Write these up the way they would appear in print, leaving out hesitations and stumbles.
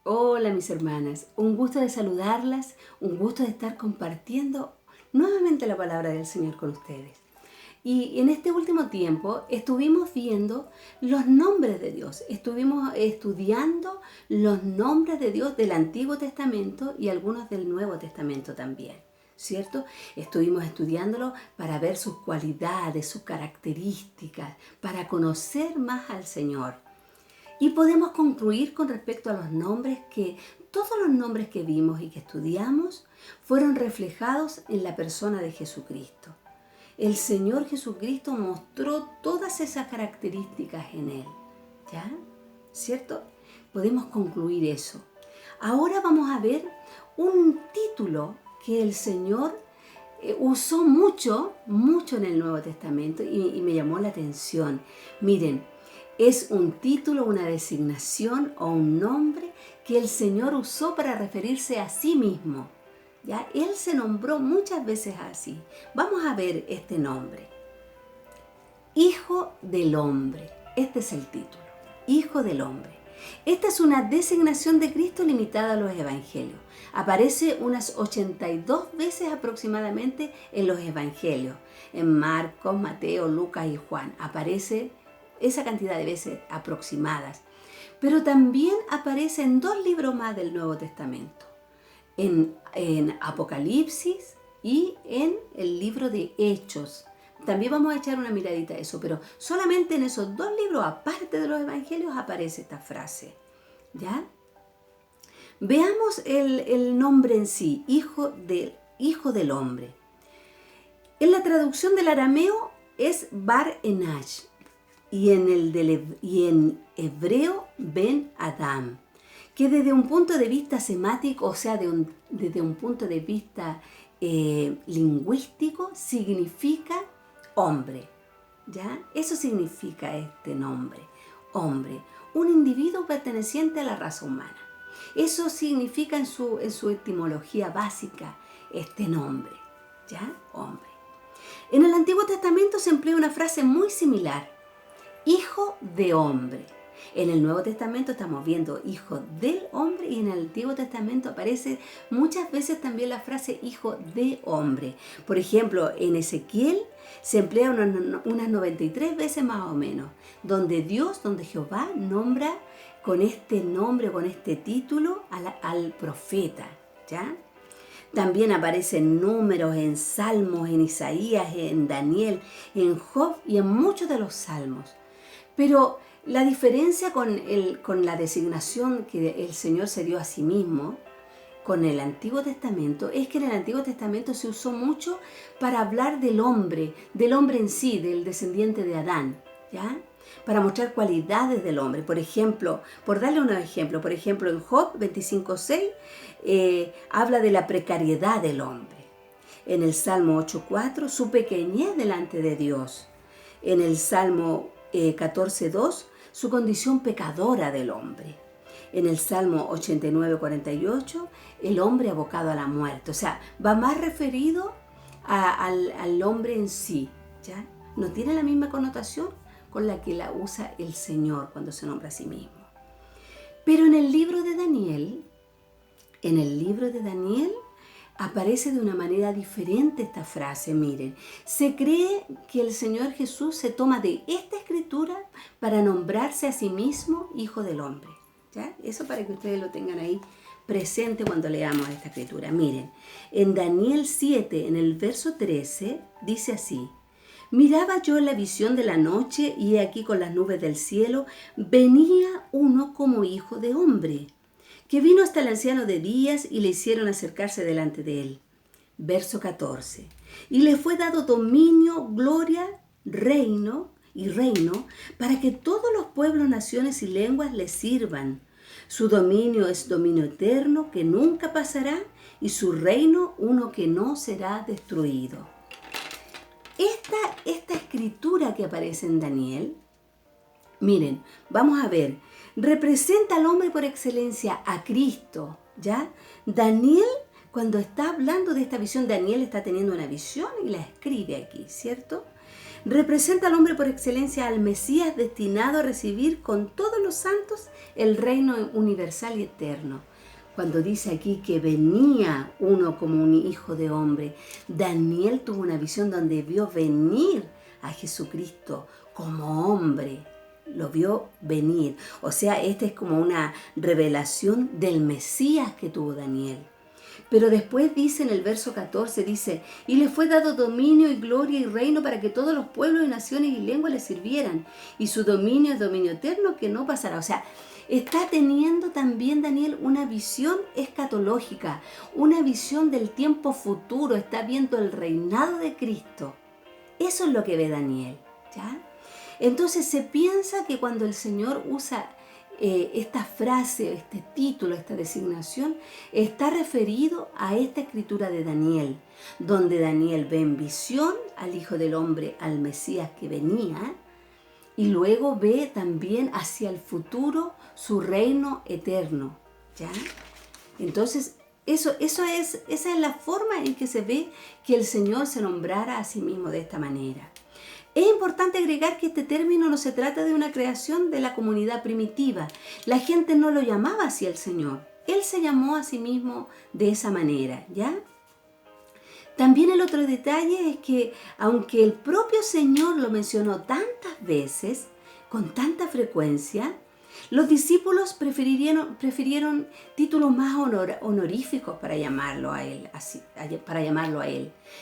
Hola mis hermanas, un gusto de saludarlas, un gusto de estar compartiendo nuevamente la palabra del Señor con ustedes. Y en este último tiempo estuvimos viendo los nombres de Dios, estuvimos estudiando los nombres de Dios del Antiguo Testamento y algunos del Nuevo Testamento también, ¿cierto? Estuvimos estudiándolo para ver sus cualidades, sus características, para conocer más al Señor. Y podemos concluir con respecto a los nombres que todos los nombres que vimos y que estudiamos fueron reflejados en la persona de Jesucristo. El Señor Jesucristo mostró todas esas características en Él. ¿Ya? ¿Cierto? Podemos concluir eso. Ahora vamos a ver un título que el Señor usó mucho en el Nuevo Testamento y me llamó la atención. Miren, es un título, una designación o un nombre que el Señor usó para referirse a sí mismo. ¿Ya? Él se nombró muchas veces así. Vamos a ver este nombre. Hijo del Hombre. Este es el título. Hijo del Hombre. Esta es una designación de Cristo limitada a los evangelios. Aparece unas 82 veces aproximadamente en los evangelios. En Marcos, Mateo, Lucas y Juan. Aparece esa cantidad de veces aproximadas. Pero también aparece en 2 libros más del Nuevo Testamento. En Apocalipsis y en el libro de Hechos. También vamos a echar una miradita a eso, pero solamente en esos 2 libros, aparte de los evangelios, aparece esta frase. ¿Ya? Veamos el nombre en sí, hijo del hombre. En la traducción del arameo es Bar Enach y en hebreo Ben Adam, que desde un punto de vista semático, o sea, desde un punto de vista lingüístico, significa hombre. ¿Ya? Eso significa este nombre, hombre, un individuo perteneciente a la raza humana. Eso significa en su etimología básica este nombre, ¿ya? Hombre. En el Antiguo Testamento se emplea una frase muy similar, hijo de hombre. En el Nuevo Testamento estamos viendo hijo del hombre y en el Antiguo Testamento aparece muchas veces también la frase hijo de hombre. Por ejemplo, en Ezequiel se emplea unas 93 veces más o menos, donde Jehová nombra con este nombre, con este título al profeta, ¿ya? También aparecen números en Salmos, en Isaías, en Daniel, en Job y en muchos de los salmos. Pero la diferencia con la designación que el Señor se dio a sí mismo con el Antiguo Testamento es que en el Antiguo Testamento se usó mucho para hablar del hombre en sí, del descendiente de Adán, ¿ya? Para mostrar cualidades del hombre. Por ejemplo, por darle un ejemplo, en Job 25:6 habla de la precariedad del hombre. En el Salmo 8:4, su pequeñez delante de Dios. En el Salmo 14:2, su condición pecadora del hombre. En el Salmo 89:48, el hombre abocado a la muerte. O sea, va más referido al hombre en sí, ¿ya? No tiene la misma connotación con la que la usa el Señor cuando se nombra a sí mismo. Pero en el libro de Daniel, aparece de una manera diferente esta frase. Miren, se cree que el Señor Jesús se toma de esta escritura para nombrarse a sí mismo Hijo del Hombre. ¿Ya? Eso para que ustedes lo tengan ahí presente cuando leamos esta escritura. Miren, en Daniel 7, en el verso 13, dice así: miraba yo en la visión de la noche y he aquí con las nubes del cielo venía uno como hijo de hombre, que vino hasta el anciano de días y le hicieron acercarse delante de él. Verso 14. Y le fue dado dominio, gloria, reino, para que todos los pueblos, naciones y lenguas le sirvan. Su dominio es dominio eterno que nunca pasará y su reino uno que no será destruido. Esta escritura que aparece en Daniel, miren, vamos a ver, representa al hombre por excelencia, a Cristo, ¿ya? Daniel, cuando está hablando de esta visión, Daniel está teniendo una visión y la escribe aquí, ¿cierto? representa al hombre por excelencia, al Mesías destinado a recibir con todos los santos el reino universal y eterno. Cuando dice aquí que venía uno como un hijo de hombre, Daniel tuvo una visión donde vio venir a Jesucristo como hombre. Lo vio venir. O sea, esta es como una revelación del Mesías que tuvo Daniel. Pero después dice en el verso 14, dice, y le fue dado dominio y gloria y reino para que todos los pueblos y naciones y lenguas le sirvieran. Y su dominio es dominio eterno que no pasará. O sea, está teniendo también Daniel una visión escatológica, una visión del tiempo futuro. Está viendo el reinado de Cristo. Eso es lo que ve Daniel, ¿ya? Entonces se piensa que cuando el Señor usa esta frase, este título, esta designación, está referido a esta escritura de Daniel, donde Daniel ve en visión al Hijo del Hombre, al Mesías que venía, y luego ve también hacia el futuro su reino eterno, ¿ya? Entonces, esa es la forma en que se ve que el Señor se nombrara a sí mismo de esta manera. Es importante agregar que este término no se trata de una creación de la comunidad primitiva. La gente no lo llamaba así al Señor. Él se llamó a sí mismo de esa manera, ¿ya? También el otro detalle es que, aunque el propio Señor lo mencionó tantas veces, con tanta frecuencia, los discípulos prefirieron títulos más honoríficos para llamarlo a él,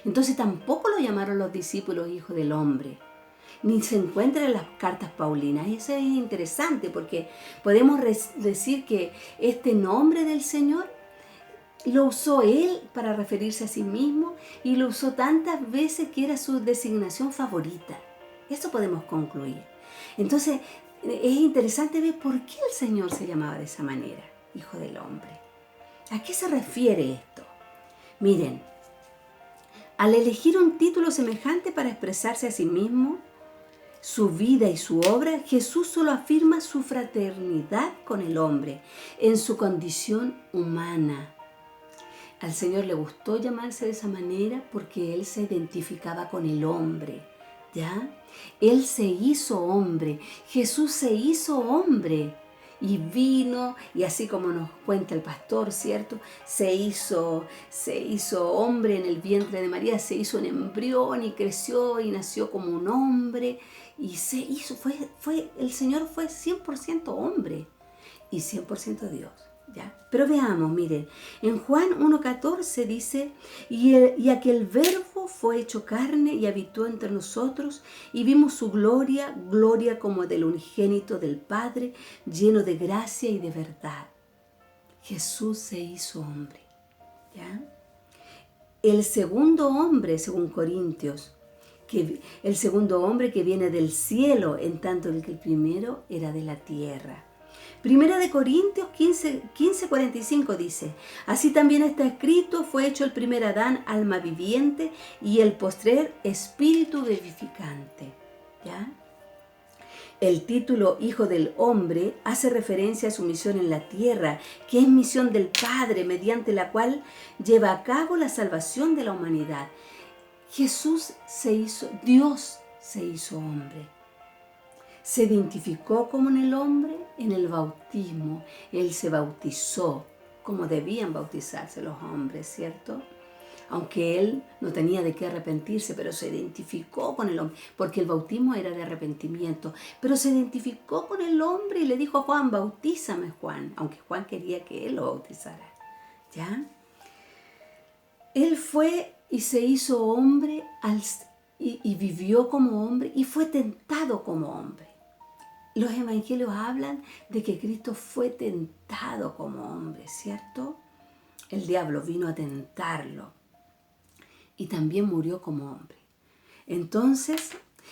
Entonces tampoco lo llamaron los discípulos Hijo del Hombre, ni se encuentra en las cartas paulinas. Eso es interesante porque podemos decir que este nombre del Señor lo usó él para referirse a sí mismo y lo usó tantas veces que era su designación favorita. Eso podemos concluir. Entonces, es interesante ver por qué el Señor se llamaba de esa manera, Hijo del Hombre. ¿A qué se refiere esto? Miren, al elegir un título semejante para expresarse a sí mismo, su vida y su obra, Jesús solo afirma su fraternidad con el hombre en su condición humana. Al Señor le gustó llamarse de esa manera porque Él se identificaba con el hombre, ¿ya? Él se hizo hombre, Jesús se hizo hombre y vino, y así como nos cuenta el pastor, ¿cierto? Se hizo hombre en el vientre de María, se hizo un embrión y creció y nació como un hombre y el Señor fue 100% hombre y 100% Dios. ¿Ya? Pero veamos, miren, en Juan 1:14 dice, y aquel verbo fue hecho carne y habitó entre nosotros y vimos su gloria, gloria como del unigénito del Padre, lleno de gracia y de verdad. Jesús se hizo hombre, ¿ya? El segundo hombre, según Corintios, el segundo hombre que viene del cielo, en tanto que el primero era de la tierra. Primera de Corintios 15:45 dice, así también está escrito, fue hecho el primer Adán alma viviente y el postrer espíritu vivificante. ¿Ya? El título Hijo del Hombre hace referencia a su misión en la tierra, que es misión del Padre, mediante la cual lleva a cabo la salvación de la humanidad. Dios se hizo hombre. Se identificó como en el hombre en el bautismo. Él se bautizó como debían bautizarse los hombres, ¿cierto? Aunque él no tenía de qué arrepentirse, pero se identificó con el hombre, porque el bautismo era de arrepentimiento. Pero se identificó con el hombre y le dijo a Juan, bautízame Juan, aunque Juan quería que él lo bautizara, ¿ya? Él fue y se hizo hombre y vivió como hombre y fue tentado como hombre. Los evangelios hablan de que Cristo fue tentado como hombre, ¿cierto? El diablo vino a tentarlo y también murió como hombre. Entonces,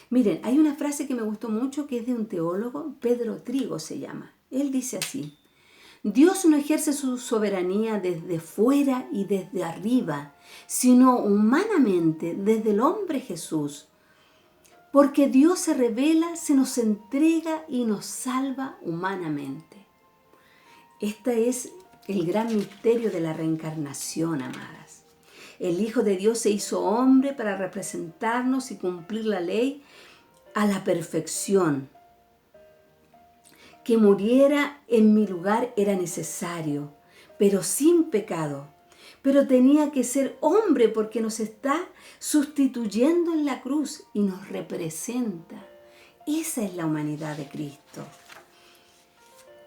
miren, hay una frase que me gustó mucho que es de un teólogo, Pedro Trigo se llama. Él dice así, Dios no ejerce su soberanía desde fuera y desde arriba, sino humanamente desde el hombre Jesús. Porque Dios se revela, se nos entrega y nos salva humanamente. Este es el gran misterio de la reencarnación, amadas. El Hijo de Dios se hizo hombre para representarnos y cumplir la ley a la perfección. Que muriera en mi lugar era necesario, pero sin pecado. Pero tenía que ser hombre porque nos está sustituyendo en la cruz y nos representa. Esa es la humanidad de Cristo.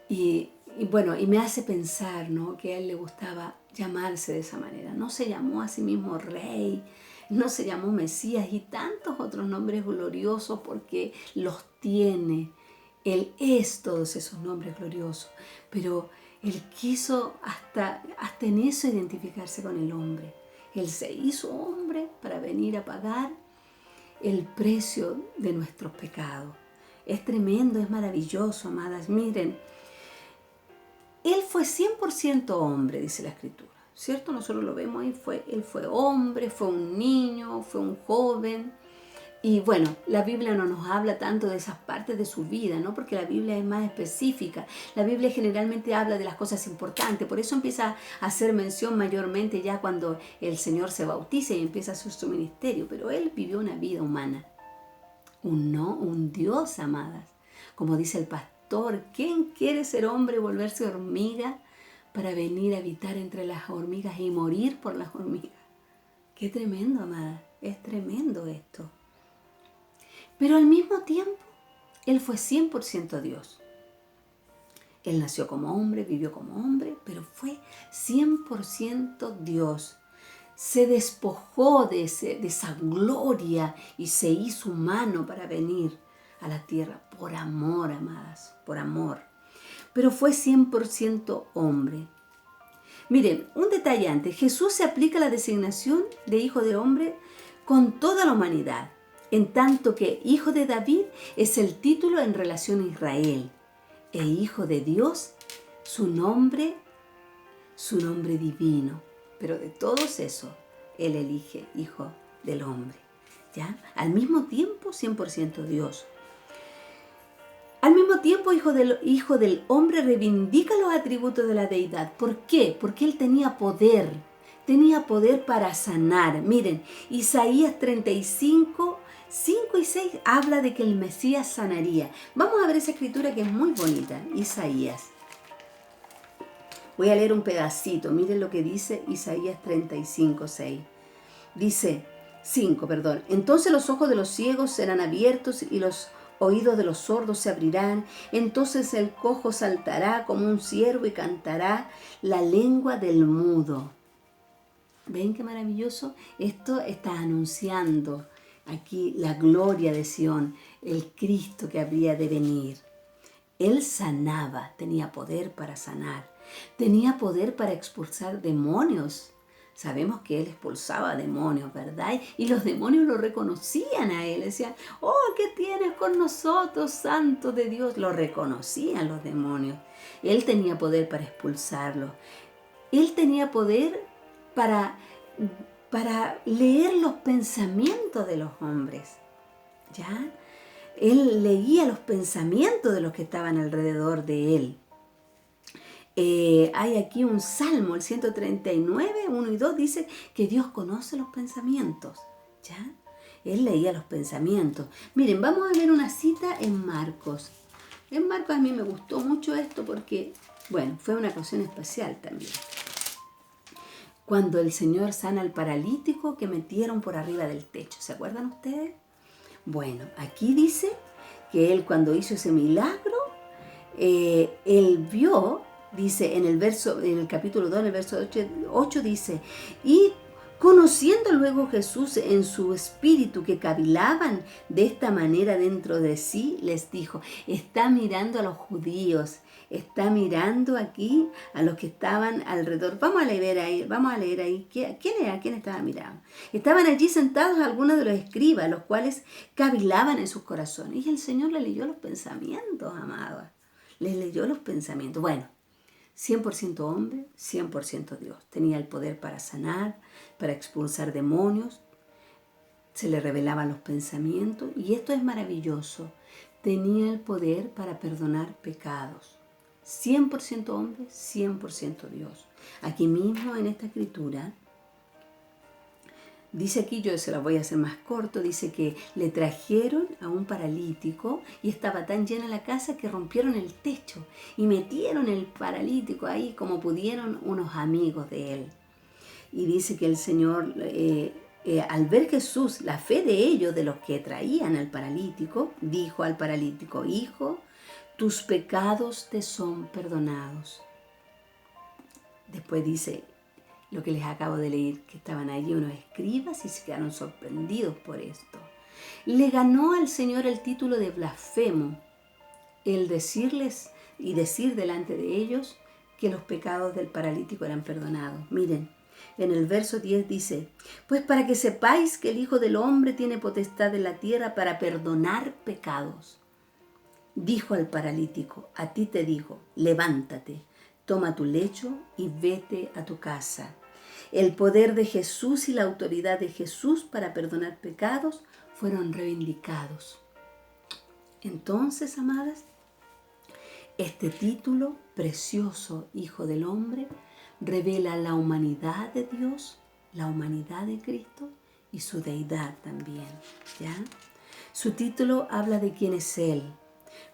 Y bueno, y me hace pensar, ¿no?, que a él le gustaba llamarse de esa manera. No se llamó a sí mismo Rey, no se llamó Mesías y tantos otros nombres gloriosos porque los tiene. Él es todos esos nombres gloriosos, pero él quiso hasta en eso identificarse con el hombre. Él se hizo hombre para venir a pagar el precio de nuestros pecados. Es tremendo, es maravilloso, amadas. Miren, él fue 100% hombre, dice la Escritura, ¿cierto? Nosotros lo vemos ahí, él fue hombre, fue un niño, fue un joven. Y bueno, la Biblia no nos habla tanto de esas partes de su vida, ¿no? Porque la Biblia es más específica. La Biblia generalmente habla de las cosas importantes, por eso empieza a hacer mención mayormente ya cuando el Señor se bautiza y empieza su ministerio. Pero él vivió una vida humana, un Dios, amadas. Como dice el pastor, ¿quién quiere ser hombre y volverse hormiga para venir a habitar entre las hormigas y morir por las hormigas? Qué tremendo, amadas, es tremendo esto. Pero al mismo tiempo, él fue 100% Dios. Él nació como hombre, vivió como hombre, pero fue 100% Dios. Se despojó de esa gloria y se hizo humano para venir a la tierra por amor, amadas, por amor. Pero fue 100% hombre. Miren, un detalle antes. Jesús se aplica la designación de hijo de hombre con toda la humanidad, en tanto que hijo de David es el título en relación a Israel, e hijo de Dios, su nombre divino. Pero de todos esos, él elige hijo del hombre, ¿ya? Al mismo tiempo, 100% Dios. Al mismo tiempo, hijo del hombre reivindica los atributos de la deidad. ¿Por qué? Porque él tenía poder para sanar. Miren, Isaías 35, 5 y 6 habla de que el Mesías sanaría. Vamos a ver esa escritura que es muy bonita, Isaías. Voy a leer un pedacito, miren lo que dice Isaías 35, 6. Dice, 5, perdón. Entonces los ojos de los ciegos serán abiertos y los oídos de los sordos se abrirán. Entonces el cojo saltará como un ciervo y cantará la lengua del mudo. ¿Ven qué maravilloso? Esto está anunciando aquí la gloria de Sión, el Cristo que habría de venir. Él sanaba, tenía poder para sanar, tenía poder para expulsar demonios. Sabemos que él expulsaba demonios, ¿verdad? Y los demonios lo reconocían a él. Decían, oh, ¿qué tienes con nosotros, santo de Dios? Lo reconocían los demonios. Él tenía poder para expulsarlos. Él tenía poder para leer los pensamientos de los hombres, ¿ya? Él leía los pensamientos de los que estaban alrededor de él. Hay aquí un salmo, el 139, 1 y 2, dice que Dios conoce los pensamientos, ¿ya? Él leía los pensamientos. Miren, vamos a ver una cita en Marcos. En Marcos a mí me gustó mucho esto porque, bueno, fue una ocasión especial también. Cuando el Señor sana al paralítico que metieron por arriba del techo. ¿Se acuerdan ustedes? Bueno, aquí dice que él cuando hizo ese milagro, él vio, dice en el capítulo 2, en el verso 8 dice, y conociendo luego Jesús en su espíritu que cavilaban de esta manera dentro de sí, les dijo, está mirando a los judíos, está mirando aquí a los que estaban alrededor. Vamos a leer ahí. ¿Quién estaba mirando? Estaban allí sentados algunos de los escribas, los cuales cavilaban en sus corazones. Y el Señor le leyó los pensamientos, amados. Les leyó los pensamientos. Bueno, 100% hombre, 100% Dios. Tenía el poder para sanar, para expulsar demonios. Se le revelaban los pensamientos. Y esto es maravilloso. Tenía el poder para perdonar pecados. 100% hombre, 100% Dios. Aquí mismo en esta escritura Dice aquí, yo se la voy a hacer más corto, dice que le trajeron a un paralítico y estaba tan llena la casa que rompieron el techo y metieron el paralítico ahí como pudieron unos amigos de él. Y dice que el Señor, al ver Jesús, la fe de ellos, de los que traían al paralítico, dijo al paralítico: hijo, tus pecados te son perdonados. Después dice lo que les acabo de leer, que estaban allí unos escribas y se quedaron sorprendidos por esto. Le ganó al Señor el título de blasfemo el decirles y decir delante de ellos que los pecados del paralítico eran perdonados. Miren, en el verso 10 dice: pues para que sepáis que el Hijo del Hombre tiene potestad en la tierra para perdonar pecados. Dijo al paralítico: a ti te digo, levántate, toma tu lecho y vete a tu casa. El poder de Jesús y la autoridad de Jesús para perdonar pecados fueron reivindicados. Entonces, amadas, este título precioso, Hijo del Hombre, revela la humanidad de Dios, la humanidad de Cristo y su deidad también, ¿ya? Su título habla de quién es Él.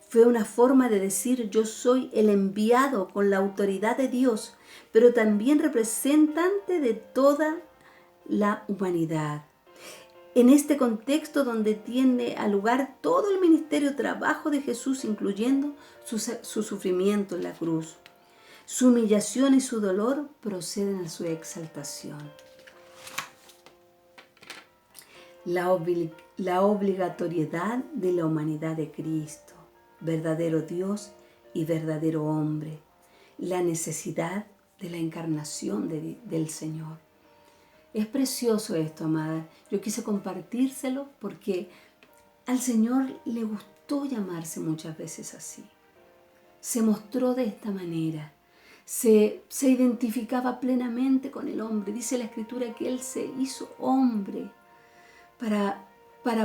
Fue una forma de decir: yo soy el enviado con la autoridad de Dios, pero también representante de toda la humanidad. En este contexto donde tiene a lugar todo el ministerio trabajo de Jesús, incluyendo su sufrimiento en la cruz, su humillación y su dolor proceden de su exaltación. La obligatoriedad de la humanidad de Cristo, verdadero Dios y verdadero hombre, la necesidad de la encarnación del Señor. Es precioso esto, amada. Yo quise compartírselo porque al Señor le gustó llamarse muchas veces así. Se mostró de esta manera. Se identificaba plenamente con el hombre. Dice la Escritura que Él se hizo hombre para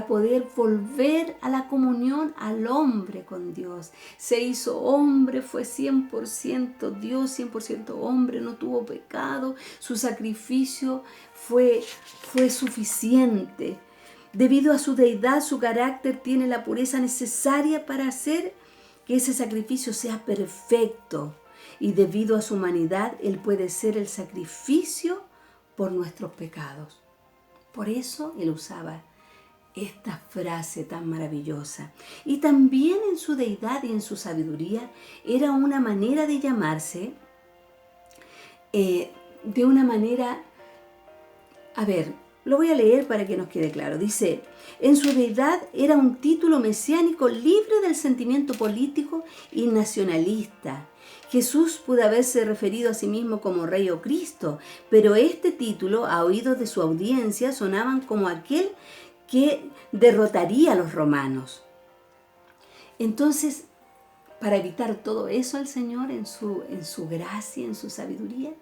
poder volver a la comunión al hombre con Dios. Se hizo hombre, fue 100% Dios, 100% hombre, no tuvo pecado. Su sacrificio fue suficiente. Debido a su deidad, su carácter tiene la pureza necesaria para hacer que ese sacrificio sea perfecto. Y debido a su humanidad, Él puede ser el sacrificio por nuestros pecados. Por eso Él usaba esta frase tan maravillosa. Y también en su deidad y en su sabiduría era una manera de llamarse, de una manera, a ver, lo voy a leer para que nos quede claro. Dice: en su deidad era un título mesiánico libre del sentimiento político y nacionalista. Jesús pudo haberse referido a sí mismo como Rey o Cristo, pero este título, a oídos de su audiencia, sonaban como aquel que derrotaría a los romanos. Entonces, para evitar todo eso, el Señor en su gracia, en su sabiduría,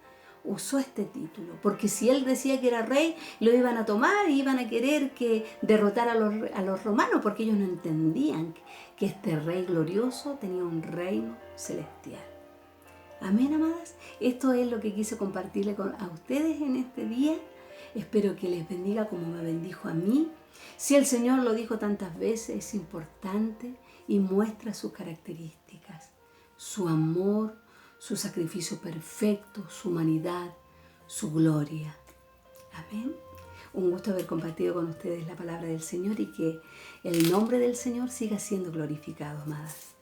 usó este título. Porque si Él decía que era rey, lo iban a tomar y iban a querer que derrotara a los romanos, porque ellos no entendían que este rey glorioso tenía un reino celestial. Amén, amadas. Esto es lo que quise compartirle a ustedes en este día. Espero que les bendiga como me bendijo a mí. Si el Señor lo dijo tantas veces, es importante y muestra sus características, su amor, su sacrificio perfecto, su humanidad, su gloria. Amén. Un gusto haber compartido con ustedes la palabra del Señor y que el nombre del Señor siga siendo glorificado, amadas.